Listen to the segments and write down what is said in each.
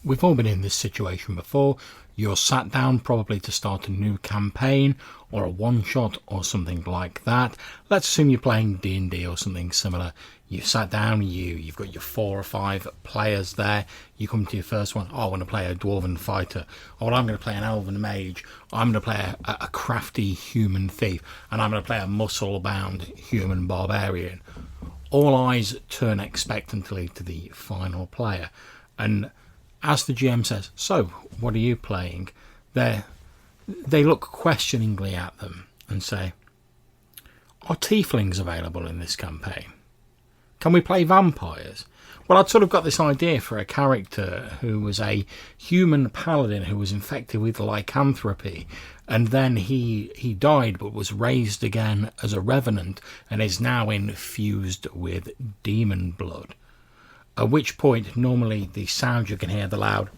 we've all been in this situation before. You're sat down probably to start a new campaign or a one-shot or something like that. Let's assume you're playing D&D or something similar. You've sat down, you've got your 4 or 5 players there. You come to your first one. Oh, I want to play a dwarven fighter. Oh, well, I'm going to play an elven mage. I'm going to play a crafty human thief. And I'm going to play a muscle-bound human barbarian. All eyes turn expectantly to the final player. And as the GM says, so, what are you playing? They look questioningly at them and say, are tieflings available in this campaign? Can we play vampires? Well, I'd sort of got this idea for a character who was a human paladin who was infected with lycanthropy, and then he died but was raised again as a revenant and is now infused with demon blood. At which point, normally the sound you can hear, the loud,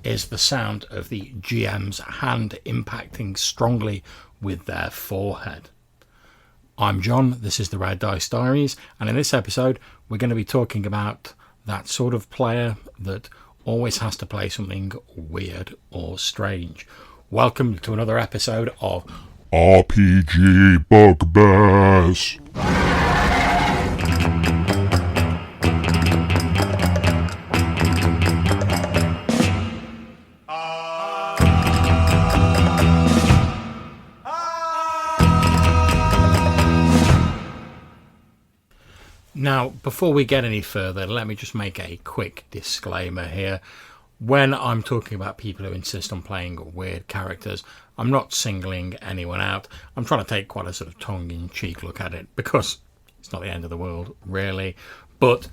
is the sound of the GM's hand impacting strongly with their forehead. I'm John, this is the Red Dice Diaries, and in this episode we're going to be talking about that sort of player that always has to play something weird or strange. Welcome to another episode of RPG Bugbears. Now, before we get any further, let me just make a quick disclaimer here. When I'm talking about people who insist on playing weird characters, I'm not singling anyone out. I'm trying to take quite a sort of tongue-in-cheek look at it, because it's not the end of the world, really. But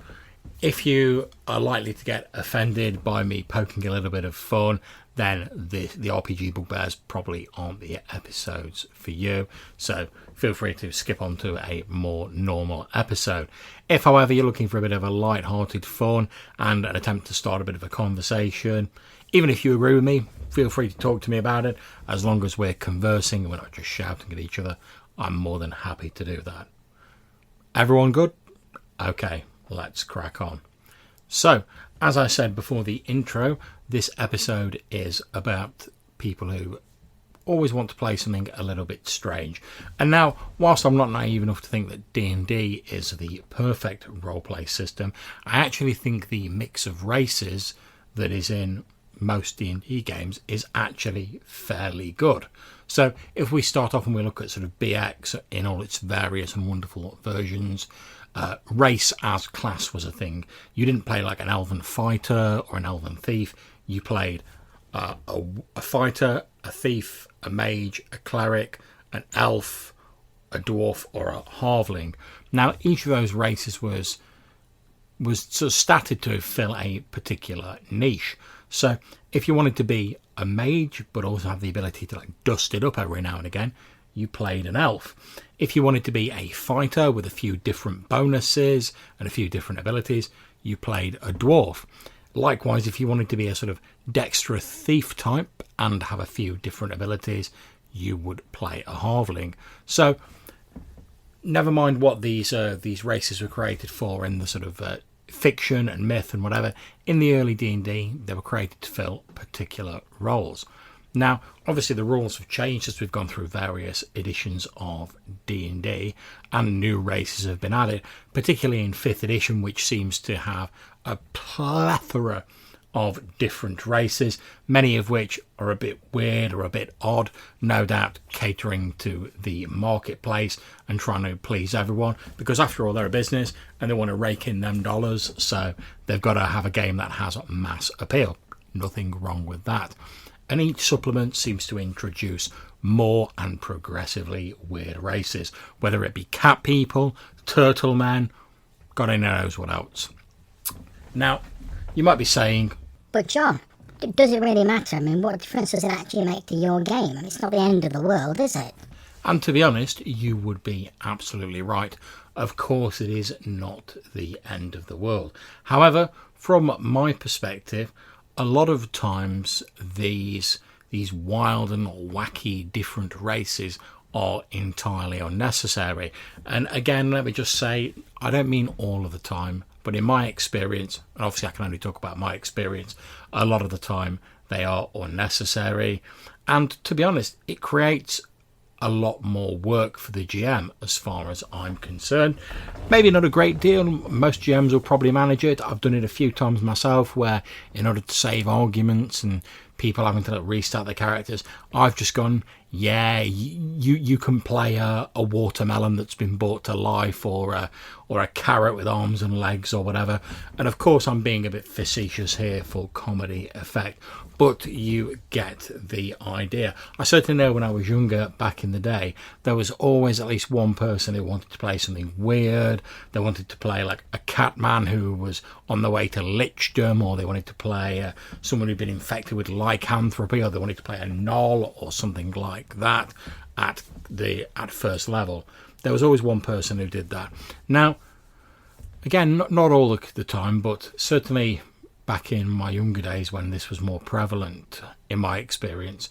if you are likely to get offended by me poking a little bit of fun, then the RPG Bugbears probably aren't the episodes for you. So feel free to skip on to a more normal episode. If, however, you're looking for a bit of a light-hearted fun and an attempt to start a bit of a conversation, even if you agree with me, feel free to talk to me about it. As long as we're conversing and we're not just shouting at each other, I'm more than happy to do that. Everyone good? Okay, let's crack on. So, as I said before the intro, this episode is about people who always want to play something a little bit strange. And now, whilst I'm not naive enough to think that D&D is the perfect roleplay system, I actually think the mix of races that is in most D&D games is actually fairly good. So if we start off and we look at sort of BX in all its various and wonderful versions, race as class was a thing. You didn't play like an elven fighter or an elven thief. You played a fighter, a thief, a mage, a cleric, an elf, a dwarf, or a halfling. Now, each of those races was sort of statted to fill a particular niche. So if you wanted to be a mage but also have the ability to like dust it up every now and again, you played an elf. If you wanted to be a fighter with a few different bonuses and a few different abilities, you played a dwarf. Likewise, if you wanted to be a sort of dexterous thief type and have a few different abilities, you would play a halfling. So never mind what these races were created for in the sort of fiction and myth and whatever. In the early D&D, they were created to fill particular roles. Now, obviously the rules have changed as we've gone through various editions of D&D, and new races have been added, particularly in 5th edition, which seems to have a plethora of different races, many of which are a bit weird or a bit odd, no doubt catering to the marketplace and trying to please everyone, because after all, they're a business and they want to rake in them dollars, so they've got to have a game that has mass appeal. Nothing wrong with that. And each supplement seems to introduce more and progressively weird races, whether it be cat people, turtle men, God only knows what else. Now, you might be saying, but John, does it really matter? I mean, what difference does it actually make to your game? I mean, it's not the end of the world, is it? And to be honest, you would be absolutely right. Of course, it is not the end of the world. However, from my perspective, a lot of times these wild and wacky different races are entirely unnecessary. And again, let me just say, I don't mean all of the time, But in my experience, and obviously I can only talk about my experience, a lot of the time they are unnecessary. And to be honest, it creates a lot more work for the GM as far as I'm concerned. Maybe not a great deal. Most GMs will probably manage it. I've done it a few times myself where in order to save arguments and people having to restart their characters, I've just gone, yeah, you can play a watermelon that's been brought to life, or a carrot with arms and legs or whatever. And of course I'm being a bit facetious here for comedy effect, but you get the idea. I certainly know when I was younger, back in the day, there was always at least one person who wanted to play something weird. They wanted to play like a catman who was on the way to lichdom, or they wanted to play someone who'd been infected with lycanthropy, or they wanted to play a gnoll or something like that at first level. There was always one person who did that. Now, again, not all the time, but certainly back in my younger days when this was more prevalent in my experience,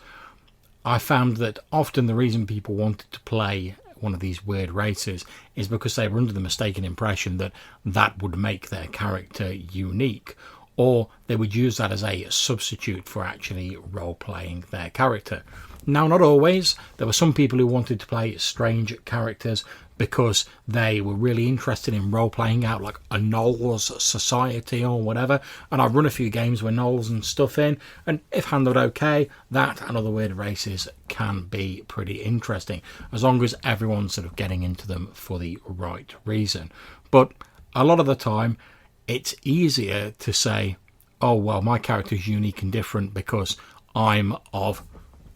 I found that often the reason people wanted to play one of these weird races is because they were under the mistaken impression that that would make their character unique, or they would use that as a substitute for actually role-playing their character. Now, not always. There were some people who wanted to play strange characters because they were really interested in role-playing out like a Gnolls society or whatever. And I've run a few games with Gnolls and stuff in, and if handled okay, that and other weird races can be pretty interesting, as long as everyone's sort of getting into them for the right reason. But a lot of the time, it's easier to say, oh, well, my character's unique and different because I'm of,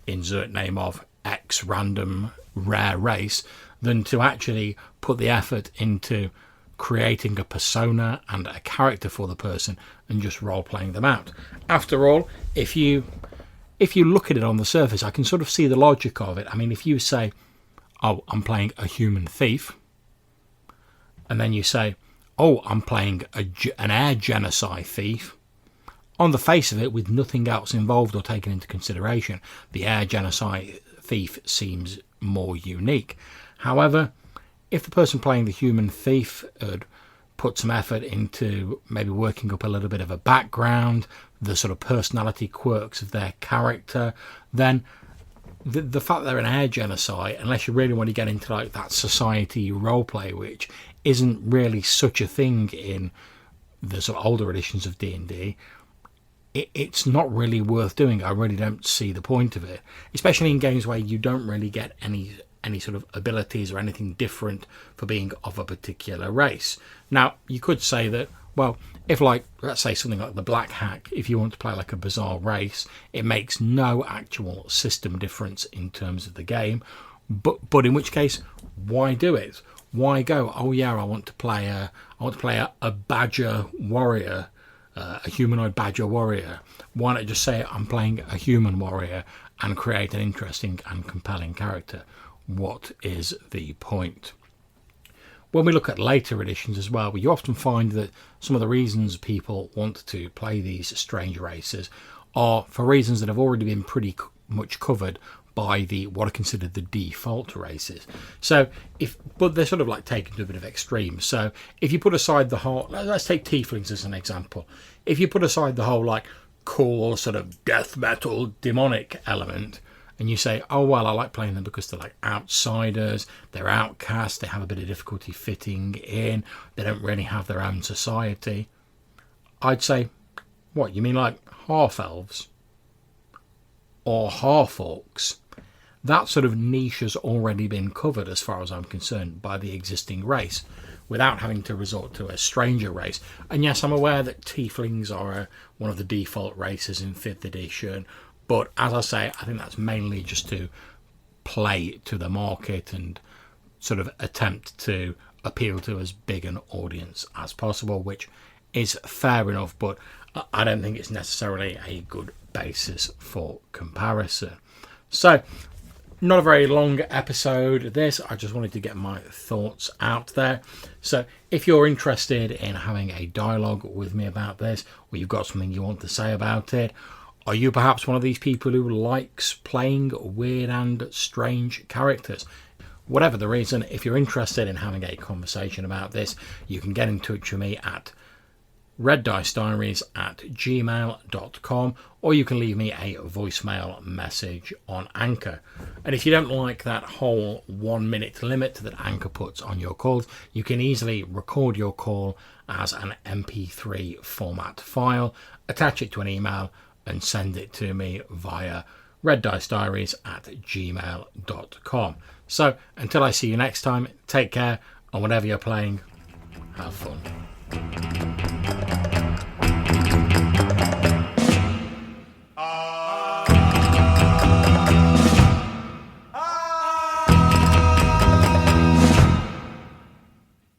insert name of, X random rare race, than to actually put the effort into creating a persona and a character for the person and just role-playing them out. After all, if you look at it on the surface, I can sort of see the logic of it. I mean, if you say, oh, I'm playing a human thief, and then you say, oh, I'm playing an air genocide thief, on the face of it, with nothing else involved or taken into consideration, the air genocide thief seems more unique. However, if the person playing the human thief had put some effort into maybe working up a little bit of a background, the sort of personality quirks of their character, then the fact they're an air genocide, unless you really want to get into like that society roleplay, which isn't really such a thing in the sort of older editions of D&D, it's not really worth doing. I really don't see the point of it, especially in games where you don't really get any sort of abilities or anything different for being of a particular race. Now, you could say that, well, if like, let's say something like the Black Hack, if you want to play like a bizarre race, it makes no actual system difference in terms of the game, but in which case, why do it? Why go, oh yeah, I want to play a badger warrior, a humanoid badger warrior. Why not just say I'm playing a human warrior and create an interesting and compelling character? What is the point? When we look at later editions as well, you often find that some of the reasons people want to play these strange races are for reasons that have already been pretty much covered by what are considered the default races. But they're sort of like taken to a bit of extreme. So if you put aside the whole, let's take tieflings as an example. If you put aside the whole like cool sort of death metal demonic element, and you say, oh, well, I like playing them because they're like outsiders, they're outcasts, they have a bit of difficulty fitting in, they don't really have their own society, I'd say, what, you mean like half-elves? Or half-orcs? That sort of niche has already been covered, as far as I'm concerned, by the existing race, without having to resort to a stranger race. And yes, I'm aware that tieflings are one of the default races in 5th edition, but as I say, I think that's mainly just to play to the market and sort of attempt to appeal to as big an audience as possible, which is fair enough, but I don't think it's necessarily a good basis for comparison. So, not a very long episode this, I just wanted to get my thoughts out there. So if you're interested in having a dialogue with me about this, or you've got something you want to say about it, are you perhaps one of these people who likes playing weird and strange characters? Whatever the reason, if you're interested in having a conversation about this, you can get in touch with me at reddicediaries@gmail.com, or you can leave me a voicemail message on Anchor. And if you don't like that whole 1 minute limit that Anchor puts on your calls, you can easily record your call as an MP3 format file, attach it to an email and send it to me via reddicediaries@gmail.com. So until I see you next time, take care, and whatever you're playing, have fun.